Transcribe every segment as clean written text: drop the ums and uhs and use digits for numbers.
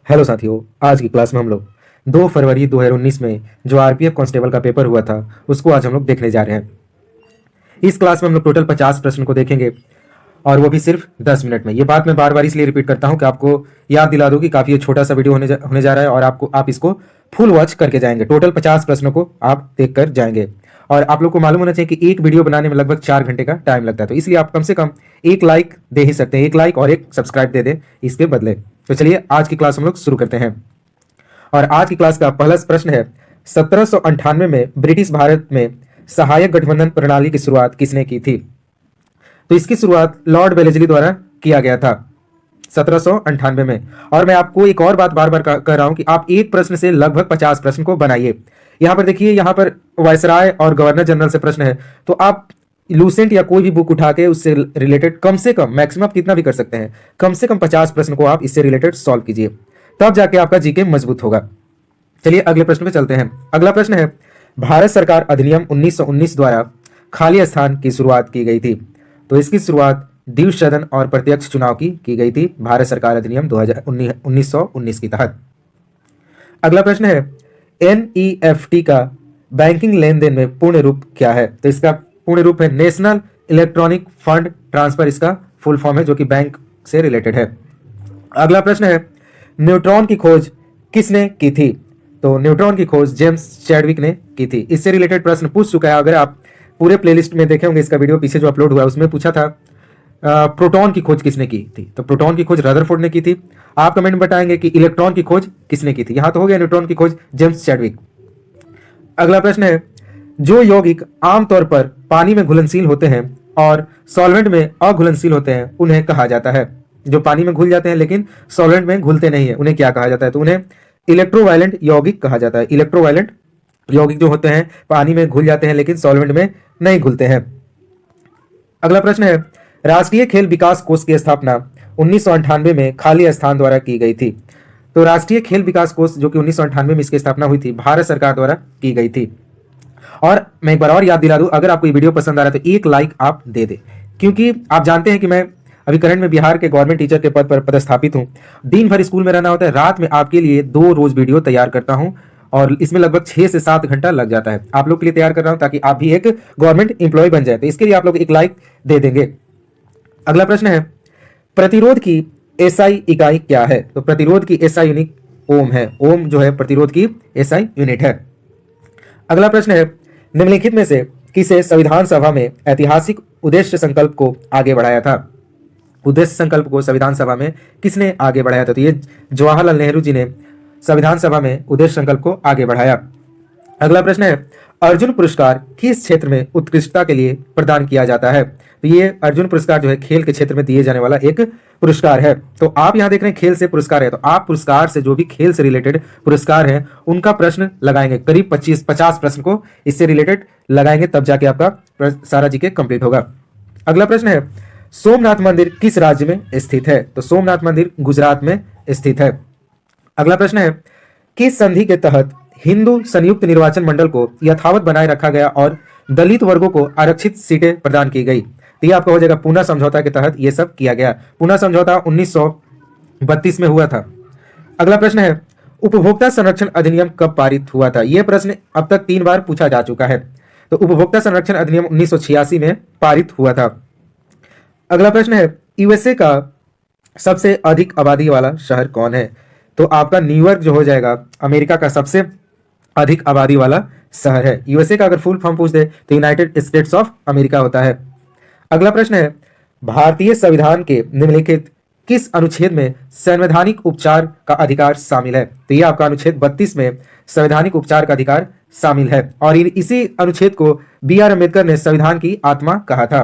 Hello साथियों, आज की क्लास में हम लोग 2 फरवरी 2019 में जो आरपीएफ कांस्टेबल का पेपर हुआ था उसको आज हम लोग देखने जा रहे हैं। इस क्लास में हम लोग टोटल 50 प्रश्न को देखेंगे और वो भी सिर्फ 10 मिनट में। ये बात मैं बार बार इसलिए रिपीट करता हूं कि आपको याद दिला दूं कि काफ़ी ये छोटा सा वीडियो होने जा रहा है और आप इसको फुल वॉच करके जाएंगे। टोटल 50 प्रश्नों को आप देख कर जाएंगे और आप लोग को मालूम होना चाहिए कि एक वीडियो बनाने में लगभग 4 घंटे का टाइम लगता है, तो इसलिए आप कम से कम एक लाइक दे ही सकते हैं। एक लाइक और एक सब्सक्राइब दे दें इसके बदले। तो चलिए आज की क्लास हम लोग शुरू करते हैं और आज की क्लास का पहला प्रश्न है, 1798 में ब्रिटिश भारत में सहायक गठबंधन प्रणाली की शुरुआत किसने की थी? तो इसकी शुरुआत लॉर्ड वेलेस्ली द्वारा किया गया था 1798 में। और मैं आपको एक और बात बार बार कह रहा हूं कि आप एक प्रश्न से लगभग 50 प्रश्न को बनाइए। यहां पर देखिए, यहां पर वायसराय और गवर्नर जनरल से प्रश्न है, तो आप लूसेंट या कोई भी बुक उठा के उससे रिलेटेड कम से कम, मैक्सिमम आप कितना भी कर सकते हैं, कम से कम 50 प्रश्न को आप इससे रिलेटेड सॉल्व कीजिए, तब जाके आपका जीके मजबूत होगा। चलिए अगले प्रश्न पे चलते हैं। अगला प्रश्न है, भारत सरकार अधिनियम 1919 द्वारा खाली स्थान की शुरुआत की गई थी। तो इसकी शुरुआत द्विसदन और प्रत्यक्ष चुनाव की गई थी भारत सरकार अधिनियम 1919 के तहत। अगला प्रश्न है, एनईएफटी का बैंकिंग लेन देन में पूर्ण रूप क्या है? तो इसका पूर्ण रूप है नेशनल इलेक्ट्रॉनिक फंड ट्रांसफर, इसका फुल फॉर्म है, जो कि बैंक से रिलेटेड है। अगला प्रश्न है, न्यूट्रॉन की खोज किसने की थी? तो न्यूट्रॉन की खोज जेम्स चैडविक ने की थी। इससे रिलेटेड प्रश्न पूछ चुका है, अगर आप पूरे प्लेलिस्ट में देखे होंगे, इसका वीडियो पीछे जो अपलोड हुआ है उसमें पूछा था प्रोटॉन की खोज किसने की थी। तो प्रोटॉन की खोज रदरफोर्ड ने की थी। आप कमेंट में बताएंगे कि इलेक्ट्रॉन की खोज किसने की थी। यहां तो हो गया न्यूट्रॉन की खोज जेम्स चैडविक। अगला प्रश्न है, जो यौगिक आमतौर पर पानी में घुलनशील होते हैं और सॉल्वेंट में अघुलनशील होते हैं उन्हें कहा जाता है? जो पानी में घुल जाते हैं लेकिन सॉल्वेंट में घुलते नहीं है, उन्हें क्या कहा जाता है? तो उन्हें इलेक्ट्रोवायलेंट यौगिक कहा जाता है। इलेक्ट्रोवायलेंट यौगिक जो होते हैं पानी में घुल जाते हैं लेकिन सॉल्वेंट में नहीं घुलते हैं। अगला प्रश्न है, राष्ट्रीय खेल विकास कोष की स्थापना 1998 में खाली स्थान द्वारा की गई थी। तो राष्ट्रीय खेल विकास कोष जो कि 1998 में इसकी स्थापना हुई थी, भारत सरकार द्वारा की गई थी। और मैं एक बार और याद दिला दूं, अगर आपको ये वीडियो पसंद आ रहा है तो एक लाइक आप दे दे, क्योंकि आप जानते हैं कि मैं अभी करंट में बिहार के गवर्नमेंट टीचर के पद पर पदस्थापित हूं। दिन भर स्कूल में रहना होता है, रात में आपके लिए 2 रोज वीडियो तैयार करता हूं और इसमें लगभग 6 से 7 घंटा लग जाता है। आप लोग के लिए तैयार कर रहा हूं ताकि आप भी एक गवर्नमेंट इंप्लॉय बन जाए, तो इसके लिए आप लोग एक लाइक दे देंगे। अगला प्रश्न है, प्रतिरोध की एसआई इकाई क्या है? तो प्रतिरोध की एसआई यूनिट ओम है। ओम जो है प्रतिरोध की एसआई यूनिट है। अगला प्रश्न है, निम्नलिखित में से किसे संविधान सभा में ऐतिहासिक उद्देश्य संकल्प को आगे बढ़ाया था? उद्देश्य संकल्प को संविधान सभा में किसने आगे बढ़ाया था? तो ये जवाहरलाल नेहरू जी ने संविधान सभा में उद्देश्य संकल्प को आगे बढ़ाया। अगला प्रश्न है, अर्जुन पुरस्कार किस क्षेत्र में उत्कृष्टता के लिए प्रदान किया जाता है? तो ये अर्जुन पुरस्कार जो है खेल के क्षेत्र में दिए जाने वाला एक पुरस्कार है। तो आप यहां देख रहे हैं खेल से पुरस्कार है, तो आप पुरस्कार से जो भी खेल से रिलेटेड पुरस्कार है उनका प्रश्न लगाएंगे। करीब 25-50 प्रश्न को इससे रिलेटेड लगाएंगे, तब जाके आपका सारा जीके कंप्लीट होगा। अगला प्रश्न है, सोमनाथ मंदिर किस राज्य में स्थित है? तो सोमनाथ मंदिर गुजरात में स्थित है। अगला प्रश्न है, किस संधि के तहत हिंदू संयुक्त निर्वाचन मंडल को यथावत बनाए रखा गया और दलित वर्गों को आरक्षित सीटें प्रदान की गई? तो ये आपका हो जाएगा पूना समझौता के तहत ये सब किया गया। पूना समझौता 1932 में हुआ था। अगला प्रश्न है, उपभोक्ता संरक्षण अधिनियम कब पारित हुआ था? यह प्रश्न अब तक 3 बार पूछा जा चुका है। तो उपभोक्ता संरक्षण अधिनियम 1986 में पारित हुआ था। अगला प्रश्न है, यूएसए का सबसे अधिक आबादी वाला शहर कौन है? तो आपका न्यूयॉर्क जो हो जाएगा अमेरिका का सबसे अधिक आबादी वाला शहर है। यूएसए का अगर फुल फॉर्म पूछ दे तो यूनाइटेड स्टेट्स ऑफ अमेरिका होता है। अगला प्रश्न है, भारतीय संविधान के निम्नलिखित किस अनुच्छेद में संवैधानिक उपचार का अधिकार शामिल है? तो ये आपका अनुच्छेद 32 में संवैधानिक उपचार का अधिकार शामिल है और इसी अनुच्छेद को बी.आर. अम्बेडकर ने संविधान की आत्मा कहा था।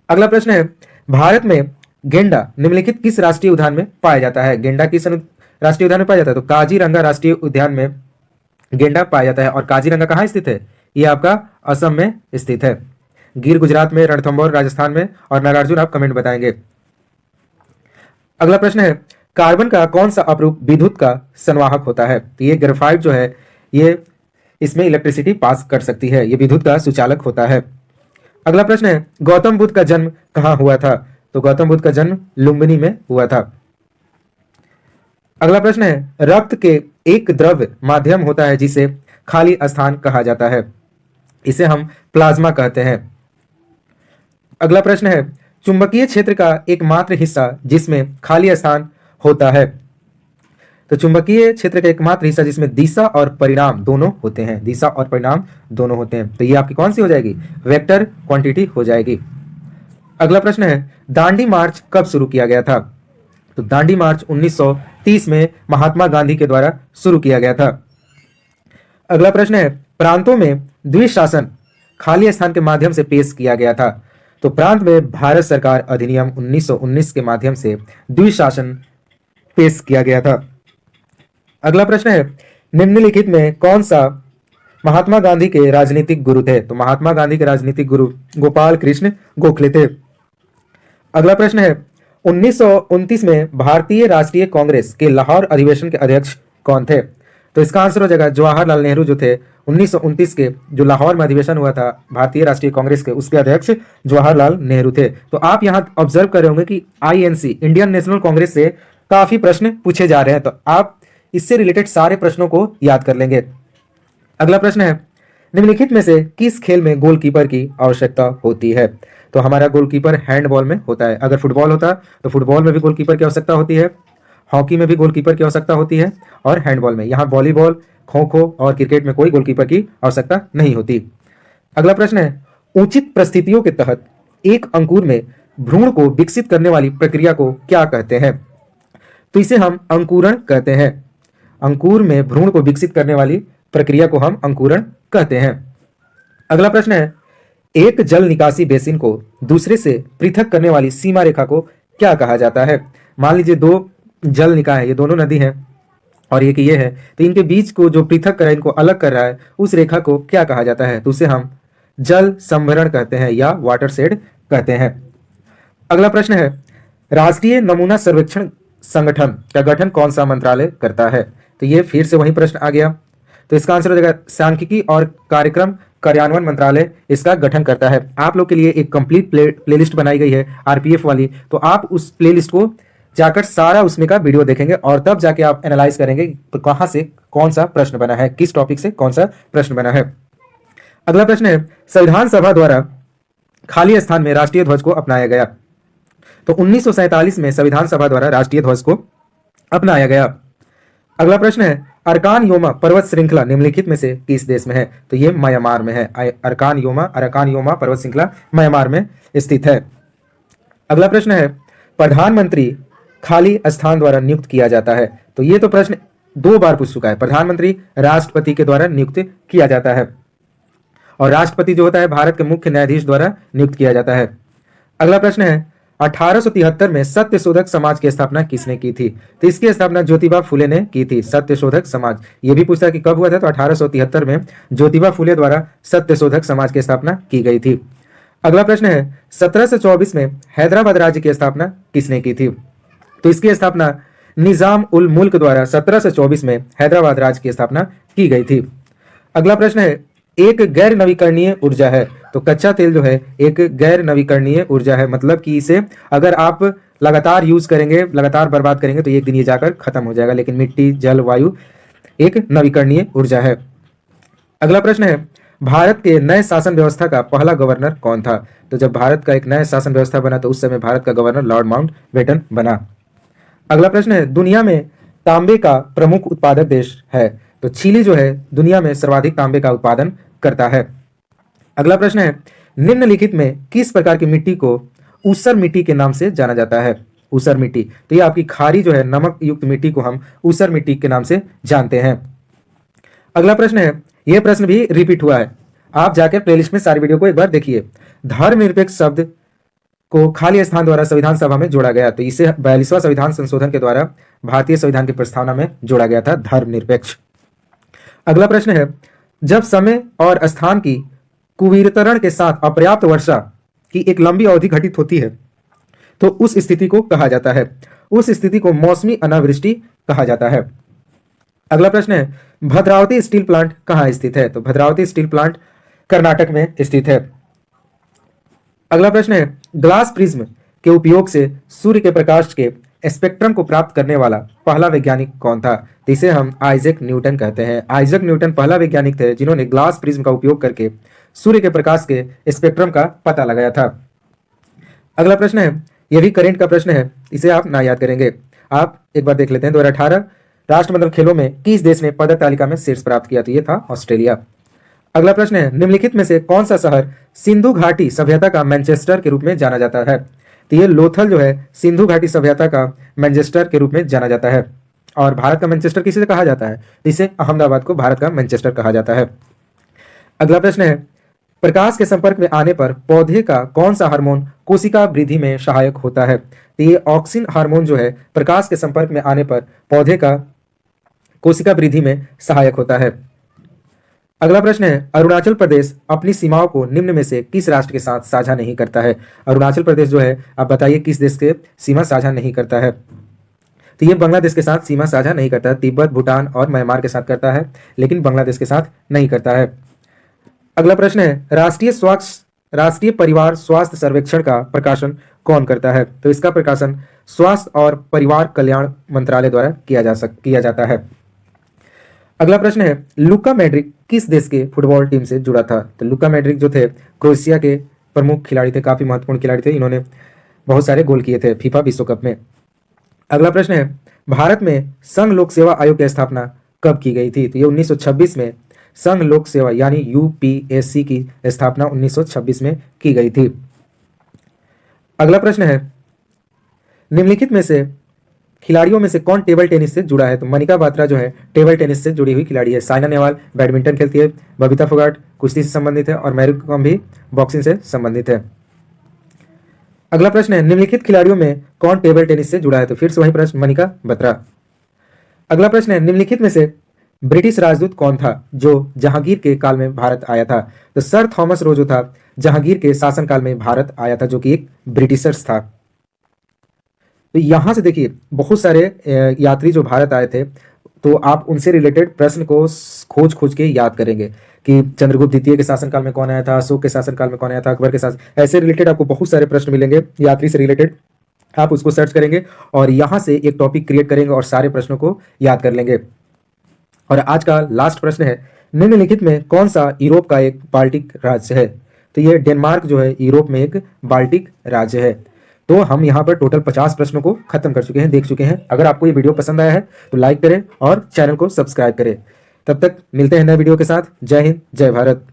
अगला प्रश्न है, भारत में गेंडा निम्नलिखित किस राष्ट्रीय उद्यान में पाया जाता है? गेंडा किस राष्ट्रीय उद्यान में पाया जाता है? तो काजीरंगा राष्ट्रीय उद्यान में गेंडा पाया जाता है। और काजीरंगा कहाँ स्थित है? यह आपका असम में स्थित है। गिर गुजरात में, रणथंभौर राजस्थान में और नागार्जुन आप कमेंट बताएंगे। अगला प्रश्न है, कार्बन का कौन सा अपरूप विद्युत का संवाहक होता है? तो ये ग्रेफाइट जो है ये इसमें इलेक्ट्रिसिटी पास कर सकती है, ये विद्युत का सुचालक होता है। अगला प्रश्न है, गौतम बुद्ध का जन्म कहाँ हुआ था? तो गौतम बुद्ध का जन्म लुम्बिनी में हुआ था। अगला प्रश्न है, रक्त के एक द्रव माध्यम होता है जिसे खाली स्थान कहा जाता है, इसे हम प्लाज्मा कहते हैं। अगला प्रश्न है, चुंबकीय क्षेत्र का एकमात्र हिस्सा जिसमें खाली स्थान होता है। तो चुंबकीय क्षेत्र का एकमात्र हिस्सा जिसमें दिशा और परिणाम दोनों होते हैं, दिशा और परिणाम दोनों होते हैं, तो ये आपकी कौन सी हो जाएगी, वेक्टर क्वांटिटी हो जाएगी। अगला प्रश्न है, दांडी मार्च कब शुरू किया गया था। तो दांडी मार्च 1930 में महात्मा गांधी के द्वारा शुरू किया गया था। अगला प्रश्न है, प्रांतों में द्विशासन खाली स्थान के माध्यम से पेश किया गया था। तो प्रांत में भारत सरकार अधिनियम 1919 के माध्यम से द्विशासन पेश किया गया था। अगला प्रश्न है, निम्नलिखित में कौन सा महात्मा गांधी के राजनीतिक गुरु थे। तो महात्मा गांधी के राजनीतिक गुरु गोपाल कृष्ण गोखले थे। अगला प्रश्न है, 1929 में भारतीय राष्ट्रीय कांग्रेस के लाहौर अधिवेशन के अध्यक्ष कौन थे। तो इसका आंसर हो जाएगा जवाहरलाल नेहरू जो थे। 1929 के जो लाहौर में अधिवेशन हुआ था भारतीय राष्ट्रीय कांग्रेस के, उसके अध्यक्ष जवाहरलाल नेहरू थे। तो आप यहां ऑब्जर्व कर रहे होंगे कि आईएनसी इंडियन नेशनल कांग्रेस से काफी प्रश्न पूछे जा रहे हैं, तो आप इससे रिलेटेड सारे प्रश्नों को याद कर लेंगे। अगला प्रश्न है, निम्नलिखित में से किस खेल में गोलकीपर की आवश्यकता होती है। तो हमारा गोलकीपर हैंडबॉल में होता है। अगर फुटबॉल होता तो फुटबॉल में भी गोलकीपर की आवश्यकता होती है, हॉकी में भी गोलकीपर की आवश्यकता होती है, और हैंडबॉल में, यहाँ वॉलीबॉल, खो खो और क्रिकेट में कोई गोलकीपर की आवश्यकता नहीं होती। अगला प्रश्न है, उचित परिस्थितियों के तहत एक अंकुर में भ्रूण को विकसित करने वाली प्रक्रिया को क्या कहते हैं। तो इसे हम अंकुरण कहते हैं। अंकुर में भ्रूण को विकसित करने वाली प्रक्रिया को हम अंकुरण कहते हैं। अगला प्रश्न है, एक जल निकासी बेसिन को दूसरे से पृथक करने वाली सीमा रेखा को क्या कहा जाता है। मान लीजिए दो जल निकाय है, ये दोनों नदी है और एक ये है, तो इनके बीच को जो पृथक कर रहा है, इनको अलग कर रहा है, उस रेखा को क्या कहा जाता है। तो उसे हम जल संभरण कहते हैं या वाटर शेड कहते हैं। अगला प्रश्न है, राष्ट्रीय नमूना सर्वेक्षण संगठन का गठन कौन सा मंत्रालय करता है। तो ये फिर से वही प्रश्न आ गया, तो इसका आंसर हो जाएगा सांख्यिकी और कार्यक्रम कार्यान्वयन मंत्रालय इसका गठन करता है। आप लोग के लिए एक कंप्लीट प्लेलिस्ट बनाई गई है आरपीएफ वाली, तो आप उस प्लेलिस्ट को जाकर सारा उसमें का वीडियो देखेंगे और तब जाके आप एनालाइज करेंगे तो कहां से कौन सा प्रश्न बना है, किस टॉपिक से कौन सा प्रश्न बना है। अगला प्रश्न है, संविधान सभा द्वारा खाली स्थान में राष्ट्रीय ध्वज को अपनाया गया। तो 1947 में संविधान सभा द्वारा राष्ट्रीय ध्वज को अपनाया गया। अगला प्रश्न है, अरकान योमा पर्वत श्रृंखला निम्नलिखित में से किस देश में है। तो ये म्यांमार में है। अरकान योमा पर्वत श्रृंखला म्यांमार में स्थित है। अगला प्रश्न है, प्रधानमंत्री खाली स्थान द्वारा नियुक्त किया जाता है। तो ये तो प्रश्न 2 बार पूछ चुका है। प्रधानमंत्री राष्ट्रपति के द्वारा नियुक्त किया जाता है और राष्ट्रपति जो होता है भारत के मुख्य न्यायाधीश द्वारा नियुक्त किया जाता है। अगला प्रश्न है, 1873 में सत्य शोधक समाज की स्थापना किसने की थी। तो इसकी स्थापना ज्योतिबा फुले ने की थी। सत्य शोधक समाज, ये भी पूछता है कि कब हुआ था, तो 1873 में ज्योतिबा फुले द्वारा सत्य शोधक समाज की स्थापना की गई थी। अगला प्रश्न है, 1724 में हैदराबाद राज्य की स्थापना किसने की थी। तो इसकी स्थापना निजाम उल मुल्क द्वारा 1724 में हैदराबाद राज्य की स्थापना की गई थी। अगला प्रश्न है, एक गैर नवीकरणीय ऊर्जा है। तो कच्चा तेल जो है एक गैर नवीकरणीय ऊर्जा है, मतलब कि इसे अगर आप लगातार यूज करेंगे, लगातार बर्बाद करेंगे तो एक दिन ये जाकर खत्म हो जाएगा, लेकिन मिट्टी, जल, वायु एक नवीकरणीय ऊर्जा है। अगला प्रश्न है, भारत के नए शासन व्यवस्था का पहला गवर्नर कौन था। तो जब भारत का एक नया शासन व्यवस्था बना तो उस समय भारत का गवर्नर लॉर्ड माउंटबेटन बना। अगला प्रश्न है, दुनिया में तांबे का प्रमुख उत्पादक देश है। तो चिली जो है दुनिया में सर्वाधिक तांबे का उत्पादन करता है। अगला प्रश्न है, निम्नलिखित में किस प्रकार की मिट्टी को ऊसर मिट्टी के नाम से जाना जाता है। ऊसर मिट्टी, तो ये आपकी खारी जो है नमक युक्त मिट्टी को हम ऊसर मिट्टी के नाम से जानते हैं। अगला प्रश्न है, यह प्रश्न भी रिपीट हुआ है, आप जाकर प्लेलिस्ट में सारी वीडियो को एक बार देखिए। धर्मनिरपेक्ष शब्द को खाली स्थान द्वारा संविधान सभा में जोड़ा गया। तो इसे 42वां संविधान संशोधन के द्वारा भारतीय संविधान की प्रस्तावना में जोड़ा गया था, धर्मनिरपेक्ष। अगला प्रश्न है, जब समय और स्थान की कुवितरण के साथ अपर्याप्त वर्षा की एक लंबी अवधि घटित होती है तो उस स्थिति को कहा जाता है, उस स्थिति को मौसमी अनावृष्टि कहा जाता है। अगला प्रश्न है, भद्रावती स्टील प्लांट कहां स्थित है। तो भद्रावती स्टील प्लांट कर्नाटक में स्थित है। अगला प्रश्न है, ग्लास प्रिज्म के उपयोग से सूर्य के प्रकाश के स्पेक्ट्रम को प्राप्त करने वाला पहला वैज्ञानिक कौन था? तो इसे हम आइजैक न्यूटन कहते हैं। आइजैक न्यूटन पहला वैज्ञानिक थे जिन्होंने ग्लास प्रिज्म का उपयोग करके सूर्य के प्रकाश के स्पेक्ट्रम का पता लगाया था। अगला प्रश्न है, यह भी करंट का प्रश्न है, इसे आप ना याद करेंगे। आप एक बार देख लेते हैं। 2018 राष्ट्रमंडल खेलों में किस देश ने पदक तालिका में शीर्ष प्राप्त किया? तो ये था ऑस्ट्रेलिया। अगला प्रश्न है, निम्नलिखित में से कौन सा शहर सिंधु घाटी सभ्यता का मैनचेस्टर के रूप में जाना जाता है? तो ये लोथल जो है सिंधु घाटी सभ्यता का मैनचेस्टर के रूप में जाना जाता है। और भारत का मैनचेस्टर किसे कहा जाता है? इसे अहमदाबाद को भारत का मैनचेस्टर कहा जाता है। अगला प्रश्न है, प्रकाश के संपर्क में आने पर पौधे का कौन सा हार्मोन कोशिका वृद्धि में सहायक होता है? तो ये ऑक्सिन हार्मोन जो है प्रकाश के संपर्क में आने पर पौधे का कोशिका वृद्धि में सहायक होता है। अगला प्रश्न है, अरुणाचल प्रदेश अपनी सीमाओं को निम्न में से किस राष्ट्र के साथ साझा नहीं करता है? अरुणाचल प्रदेश जो है, आप बताइए किस देश के सीमा साझा नहीं करता है? तो ये बांग्लादेश के साथ सीमा साझा नहीं करता है। तिब्बत, भूटान और म्यांमार के साथ करता है, लेकिन बांग्लादेश के साथ नहीं करता है। अगला प्रश्न है, राष्ट्रीय परिवार स्वास्थ्य सर्वेक्षण का प्रकाशन कौन करता है? तो इसका प्रकाशन स्वास्थ्य और परिवार कल्याण मंत्रालय द्वारा किया जाता है। अगला प्रश्न है, लुका मैड्रिक किस देश के फुटबॉल टीम से जुड़ा था? तो लुका मैड्रिक जो थे क्रोएशिया के प्रमुख खिलाड़ी थे, काफी महत्वपूर्ण खिलाड़ी थे। इन्होंने बहुत सारे गोल किए थे फीफा विश्व कप में। अगला प्रश्न है, भारत में संघ लोक सेवा आयोग की स्थापना कब की गई थी? तो ये 1926 में संघ लोक सेवा यानी यूपीएससी की स्थापना 1926 में की गई थी। अगला प्रश्न है, निम्नलिखित में से खिलाड़ियों में से कौन टेबल टेनिस से जुड़ा है? तो मनिका बात्रा जो है टेबल टेनिस से जुड़ी हुई खिलाड़ी है। साइना नेहवाल बैडमिंटन खेलती है, बबीता फोगाट कुश्ती से संबंधित है और मैरी कॉम भी बॉक्सिंग से संबंधित है। अगला प्रश्न है, निम्नलिखित खिलाड़ियों में कौन टेबल टेनिस से जुड़ा है? तो फिर से वही प्रश्न, मनिका बत्रा। अगला प्रश्न है, निम्नलिखित में से ब्रिटिश राजदूत कौन था जो जहांगीर के काल में भारत आया था? तो सर थॉमस रो जो था जहांगीर के शासनकाल में भारत आया था, जो कि एक ब्रिटिशर्स था। तो यहां से देखिए बहुत सारे यात्री जो भारत आए थे, तो आप उनसे रिलेटेड प्रश्न को खोज के याद करेंगे कि चंद्रगुप्त द्वितीय के शासनकाल में कौन आया था, अशोक के शासनकाल में कौन आया था, अकबर के शासन, ऐसे रिलेटेड आपको बहुत सारे प्रश्न मिलेंगे यात्री से रिलेटेड। आप उसको सर्च करेंगे और यहां से एक टॉपिक क्रिएट करेंगे और सारे प्रश्नों को याद कर लेंगे। और आज का लास्ट प्रश्न है, निम्नलिखित में कौन सा यूरोप का एक बाल्टिक राज्य है? तो ये डेनमार्क जो है यूरोप में एक बाल्टिक राज्य है। तो हम यहाँ पर टोटल 50 प्रश्नों को खत्म कर चुके हैं, देख चुके हैं। अगर आपको ये वीडियो पसंद आया है तो लाइक करें और चैनल को सब्सक्राइब करें। तब तक मिलते हैं नए वीडियो के साथ। जय हिंद, जय भारत।